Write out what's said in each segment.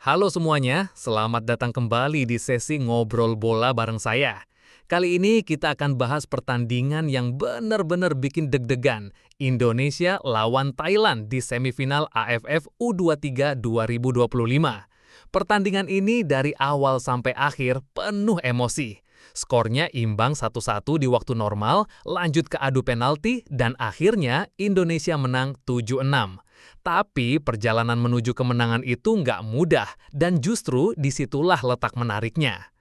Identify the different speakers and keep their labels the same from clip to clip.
Speaker 1: Halo semuanya, selamat datang kembali di sesi ngobrol bola bareng saya. Kali ini kita akan bahas pertandingan yang benar-benar bikin deg-degan. Indonesia lawan Thailand di semifinal AFF U23 2025. Pertandingan ini dari awal sampai akhir penuh emosi. Skornya imbang 1-1 di waktu normal, lanjut ke adu penalti, dan akhirnya Indonesia menang 7-6. Tapi perjalanan menuju kemenangan itu nggak mudah, dan justru disitulah letak menariknya.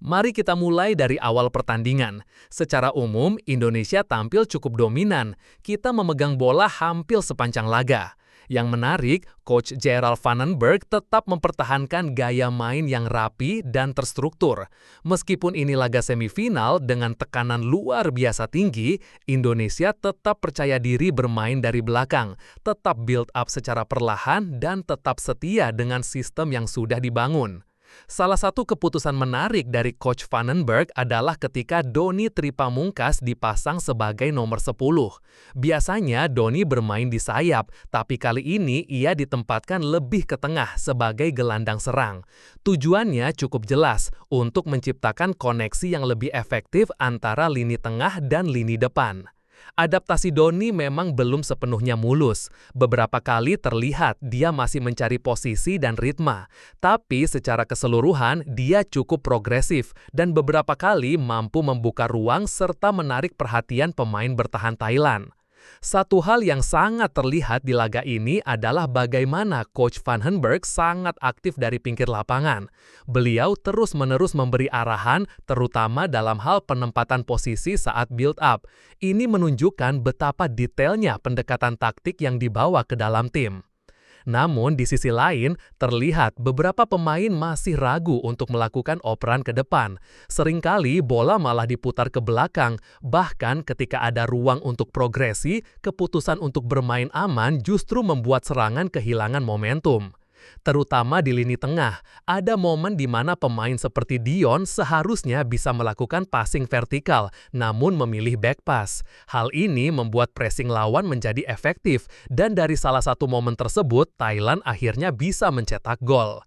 Speaker 1: Mari kita mulai dari awal pertandingan. Secara umum, Indonesia tampil cukup dominan. Kita memegang bola hampir sepanjang laga. Yang menarik, Coach Gerald Vandenberg tetap mempertahankan gaya main yang rapi dan terstruktur. Meskipun ini laga semifinal dengan tekanan luar biasa tinggi, Indonesia tetap percaya diri bermain dari belakang, tetap build up secara perlahan, dan tetap setia dengan sistem yang sudah dibangun. Salah satu keputusan menarik dari Coach Vandenberg adalah ketika Doni Tripamungkas dipasang sebagai nomor 10. Biasanya Doni bermain di sayap, tapi kali ini ia ditempatkan lebih ke tengah sebagai gelandang serang. Tujuannya cukup jelas, untuk menciptakan koneksi yang lebih efektif antara lini tengah dan lini depan. Adaptasi Doni memang belum sepenuhnya mulus. Beberapa kali terlihat dia masih mencari posisi dan ritme. Tapi secara keseluruhan dia cukup progresif dan beberapa kali mampu membuka ruang serta menarik perhatian pemain bertahan Thailand. Satu hal yang sangat terlihat di laga ini adalah bagaimana Coach Vandenberg sangat aktif dari pinggir lapangan. Beliau terus-menerus memberi arahan, terutama dalam hal penempatan posisi saat build up. Ini menunjukkan betapa detailnya pendekatan taktik yang dibawa ke dalam tim. Namun di sisi lain, terlihat beberapa pemain masih ragu untuk melakukan operan ke depan. Seringkali bola malah diputar ke belakang, bahkan ketika ada ruang untuk progresi, keputusan untuk bermain aman justru membuat serangan kehilangan momentum. Terutama di lini tengah, ada momen di mana pemain seperti Dion seharusnya bisa melakukan passing vertikal, namun memilih back pass. Hal ini membuat pressing lawan menjadi efektif, dan dari salah satu momen tersebut, Thailand akhirnya bisa mencetak gol.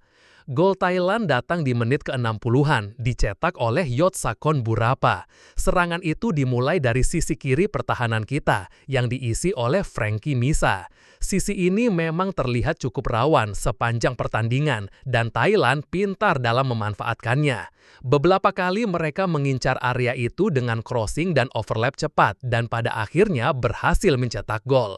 Speaker 1: Gol Thailand datang di menit ke-60-an, dicetak oleh Yotsakon Burapa. Serangan itu dimulai dari sisi kiri pertahanan kita, yang diisi oleh Frankie Misa. Sisi ini memang terlihat cukup rawan sepanjang pertandingan, dan Thailand pintar dalam memanfaatkannya. Beberapa kali mereka mengincar area itu dengan crossing dan overlap cepat, dan pada akhirnya berhasil mencetak gol.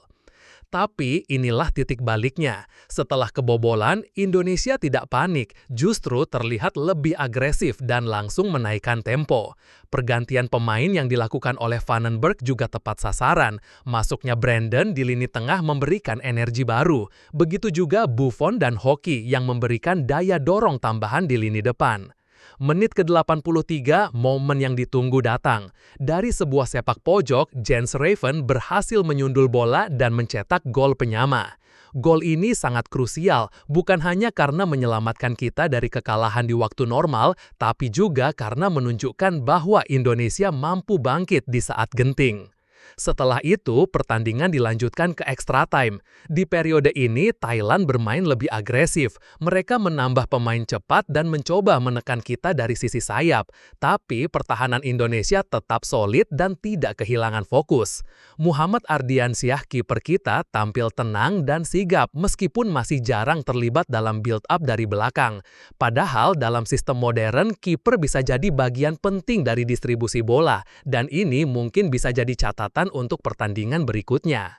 Speaker 1: Tapi inilah titik baliknya. Setelah kebobolan, Indonesia tidak panik, justru terlihat lebih agresif dan langsung menaikkan tempo. Pergantian pemain yang dilakukan oleh Vandenberg juga tepat sasaran. Masuknya Brandon di lini tengah memberikan energi baru. Begitu juga Buffon dan Hoki yang memberikan daya dorong tambahan di lini depan. Menit ke-83, momen yang ditunggu datang. Dari sebuah sepak pojok, Jens Raven berhasil menyundul bola dan mencetak gol penyama. Gol ini sangat krusial, bukan hanya karena menyelamatkan kita dari kekalahan di waktu normal, tapi juga karena menunjukkan bahwa Indonesia mampu bangkit di saat genting. Setelah itu, pertandingan dilanjutkan ke extra time. Di periode ini, Thailand bermain lebih agresif. Mereka menambah pemain cepat dan mencoba menekan kita dari sisi sayap. Tapi pertahanan Indonesia tetap solid dan tidak kehilangan fokus. Muhammad Ardiansyah, kiper kita, tampil tenang dan sigap meskipun masih jarang terlibat dalam build up dari belakang. Padahal dalam sistem modern, kiper bisa jadi bagian penting dari distribusi bola. Dan ini mungkin bisa jadi catatan untuk pertandingan berikutnya.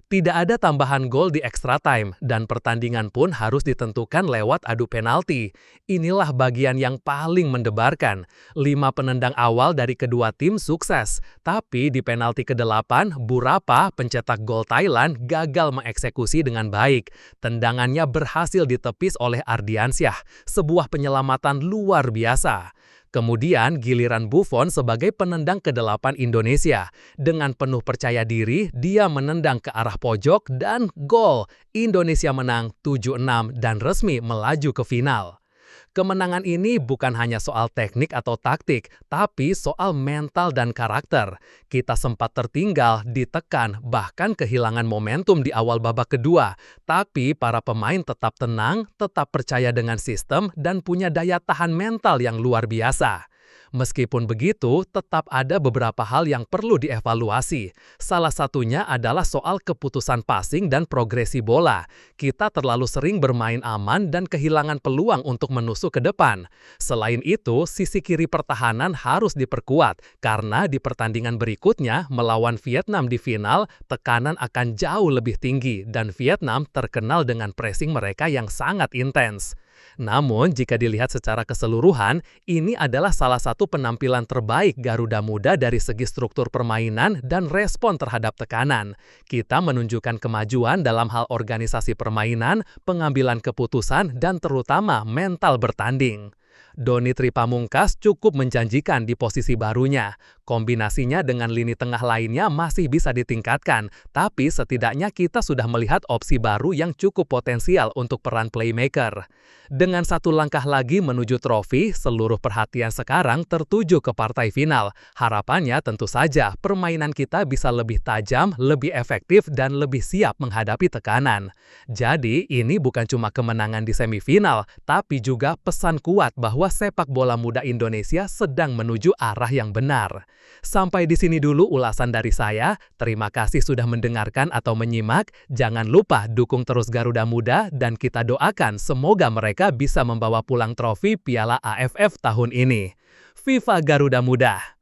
Speaker 1: Tidak ada tambahan gol di extra time, dan pertandingan pun harus ditentukan lewat adu penalti. Inilah bagian yang paling mendebarkan. 5 penendang awal dari kedua tim sukses, tapi di penalti ke-8, Burapa, pencetak gol Thailand, gagal mengeksekusi dengan baik. Tendangannya berhasil ditepis oleh Ardiansyah, sebuah penyelamatan luar biasa. Kemudian giliran Buffon sebagai penendang ke-8 Indonesia. Dengan penuh percaya diri, dia menendang ke arah pojok dan gol. Indonesia menang 7-6 dan resmi melaju ke final. Kemenangan ini bukan hanya soal teknik atau taktik, tapi soal mental dan karakter. Kita sempat tertinggal, ditekan, bahkan kehilangan momentum di awal babak kedua. Tapi para pemain tetap tenang, tetap percaya dengan sistem, dan punya daya tahan mental yang luar biasa. Meskipun begitu, tetap ada beberapa hal yang perlu dievaluasi. Salah satunya adalah soal keputusan passing dan progresi bola. Kita terlalu sering bermain aman dan kehilangan peluang untuk menusuk ke depan. Selain itu, sisi kiri pertahanan harus diperkuat, karena di pertandingan berikutnya melawan Vietnam di final, tekanan akan jauh lebih tinggi dan Vietnam terkenal dengan pressing mereka yang sangat intens. Namun, jika dilihat secara keseluruhan, ini adalah salah satu penampilan terbaik Garuda Muda dari segi struktur permainan dan respon terhadap tekanan. Kita menunjukkan kemajuan dalam hal organisasi permainan, pengambilan keputusan, dan terutama mental bertanding. Doni Tripamungkas cukup menjanjikan di posisi barunya. Kombinasinya dengan lini tengah lainnya masih bisa ditingkatkan, tapi setidaknya kita sudah melihat opsi baru yang cukup potensial untuk peran playmaker. Dengan satu langkah lagi menuju trofi, seluruh perhatian sekarang tertuju ke partai final. Harapannya tentu saja permainan kita bisa lebih tajam, lebih efektif, dan lebih siap menghadapi tekanan. Jadi, ini bukan cuma kemenangan di semifinal, tapi juga pesan kuat bahwa sepak bola muda Indonesia sedang menuju arah yang benar. Sampai di sini dulu ulasan dari saya. Terima kasih sudah mendengarkan atau menyimak. Jangan lupa dukung terus Garuda Muda dan kita doakan semoga mereka bisa membawa pulang trofi Piala AFF tahun ini. Viva Garuda Muda!